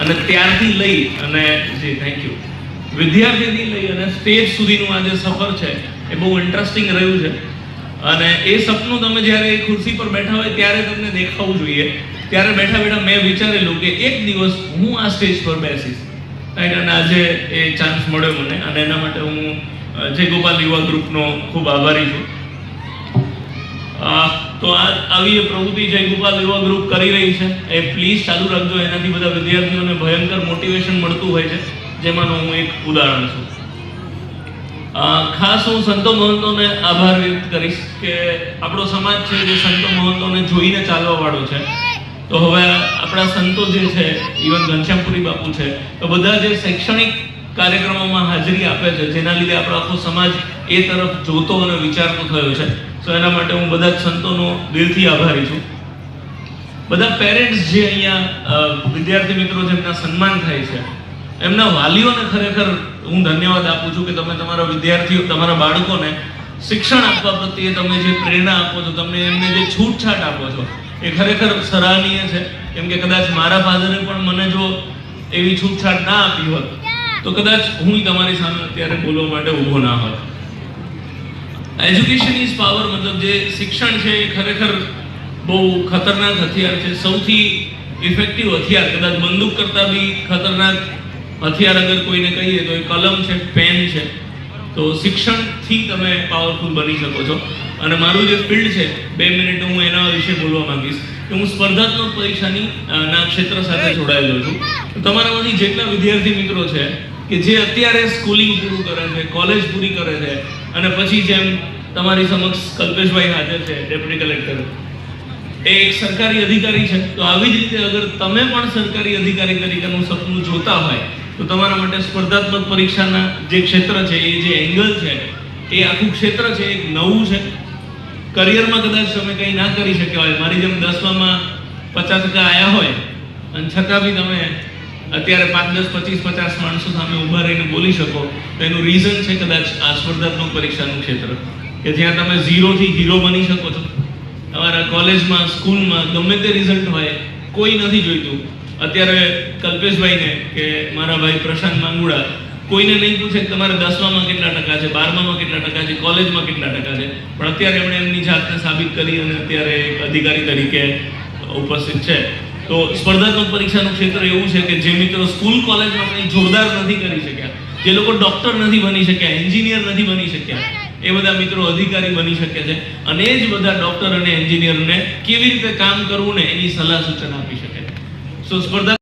અને ત્યારથી લઈ અને જી થેન્ક યુ વિદ્યાર્થીથી લઈ અને સ્ટેજ સુધીનું આ જે સફર છે એ બહુ ઇન્ટરેસ્ટિંગ રહ્યું છે. અને એ સપનું તમે જ્યારે એ ખુરશી પર બેઠા હોય ત્યારે તમને દેખાવું જોઈએ. ત્યારે બેઠા બેઠા મેં વિચારેલું કે એક દિવસ હું આ સ્ટેજ પર બેસીશ, અને આજે એ ચાન્સ મળ્યો મને, અને એના માટે હું જય ગોપાલ યુવા ગ્રુપનો ખૂબ આભારી છું. તો આવી પ્રવૃત્તિ જય ગોપાલ યુવા ગ્રુપ કરી રહી છે એ પ્લીઝ ચાલુ રાખજો. એનાથી બધા વિદ્યાર્થીઓને ભયંકર મોટિવેશન મળતું હોય છે, જેમાંનું હું એક ઉદાહરણ છું. ખાસ હું સંતો મહંતોને આભાર વ્યક્ત કરીશ કે આપણો સમાજ છે જે સંતો મહંતોને જોઈને ચાલવા વાળો છે. તો હવે આપણા સંતો જે છે, ઇવન ઘનશ્યામપુરી બાપુ છે, તો બધા જે શૈક્ષણિક કાર્યક્રમોમાં હાજરી આપે છે, જેના લીધે આપણો આખો સમાજ એ તરફ જોતો અને વિચારતો થયો છે. તો એના માટે હું બધા જ સંતોનો દિલથી આભારી છું. બધા પેરેન્ટ્સ જે અહીંયા વિદ્યાર્થી મિત્રો જેમના સન્માન થાય છે, એમના વાલીઓને ખરેખર હું ધન્યવાદ આપું છું કે તમે તમારા વિદ્યાર્થીઓ, તમારા બાળકોને શિક્ષણ આપવા પ્રત્યે તમે જે પ્રેરણા આપો છો, તમને એમને જે છૂટછાટ આપો છો, એ ખરેખર સરાહનીય છે. કેમ કે કદાચ મારા ફાધરે પણ મને જો એવી છૂટછાટ ના આપી હોત તો કદાચ હું તમારી સામે અત્યારે બોલવા માટે ઊભો ના હોત. એજ્યુકેશન ઇઝ પાવર, મતલબ જે શિક્ષણ છે એ ખરેખર બહુ ખતરનાક હથિયાર છે. સૌથી ઇફેક્ટિવ હથિયાર, કદાચ બંદૂક કરતાં બી ખતરનાક હથિયાર અગર કોઈને કહીએ તો એ કલમ છે, પેન છે. તો શિક્ષણથી તમે પાવરફુલ બની શકો છો. અને મારું જે ફિલ્ડ છે, 2 મિનિટ હું એના વિશે બોલવા માંગીશ કે હું સ્પર્ધાત્મક પરીક્ષાની ના ક્ષેત્ર સાથે જોડાયેલો છું. તમારામાંથી જેટલા વિદ્યાર્થી મિત્રો છે કે જે અત્યારે સ્કૂલિંગ પૂરું કરે છે, કોલેજ પૂરી કરે છે, અને પછી જેમ તમારી સમક્ષ કલ્પેશભાઈ હાજર છે, ડેપ્યુટી કલેક્ટર, એ એક સરકારી અધિકારી છે. તો આવી જ રીતે અગર તમે પણ સરકારી અધિકારી તરીકેનું સપનું જોતા હોય તો તમારા માટે સ્પર્ધાત્મક પરીક્ષાના જે ક્ષેત્ર છે, એ જે એંગલ છે, એ આખું ક્ષેત્ર છે, એક નવું છે. કરિયરમાં કદાચ તમે કંઈ ના કરી શક્યા હોય, મારી જેમ 10માં 50% આવ્યા હોય, અને છતાં બી તમે અત્યારે 5, 10, 25, 50 માણસો સામે ઊભા રહીને બોલી શકો, તો એનું રીઝન છે કદાચ આ સ્પર્ધાત્મક પરીક્ષાનું ક્ષેત્ર, કે જ્યાં તમે 0 થી હીરો બની શકો છો. તમારા કોલેજમાં, સ્કૂલમાં ગમે તે રિઝલ્ટ હોય, કોઈ નથી જોઈતું. અત્યારે કલ્પેશભાઈને કે મારા ભાઈ પ્રશાંત માંગુડા, કોઈને નહીં પૂછે કે તમારે 10માં કેટલા ટકા છે, 12માં કેટલા ટકા છે, કોલેજમાં કેટલા ટકા છે, પણ અત્યારે એમણે એમની જાતને સાબિત કરી અને અત્યારે એક અધિકારી તરીકે ઉપસ્થિત છે. તો સ્પર્ધાત્મક પરીક્ષાનું ક્ષેત્ર એવું છે કે જે મિત્રો સ્કૂલ કોલેજમાં કંઈ જોરદાર નથી કરી શક્યા, જે લોકો ડૉક્ટર નથી બની શક્યા, એન્જિનિયર નથી બની શક્યા, એ બધા મિત્રો અધિકારી બની શકે છે. અને એ જ બધા ડૉક્ટર અને એન્જિનિયરને કેવી રીતે કામ કરવું ને એની સલાહ સૂચન આપી શકે છે. સો સ્પર્ધા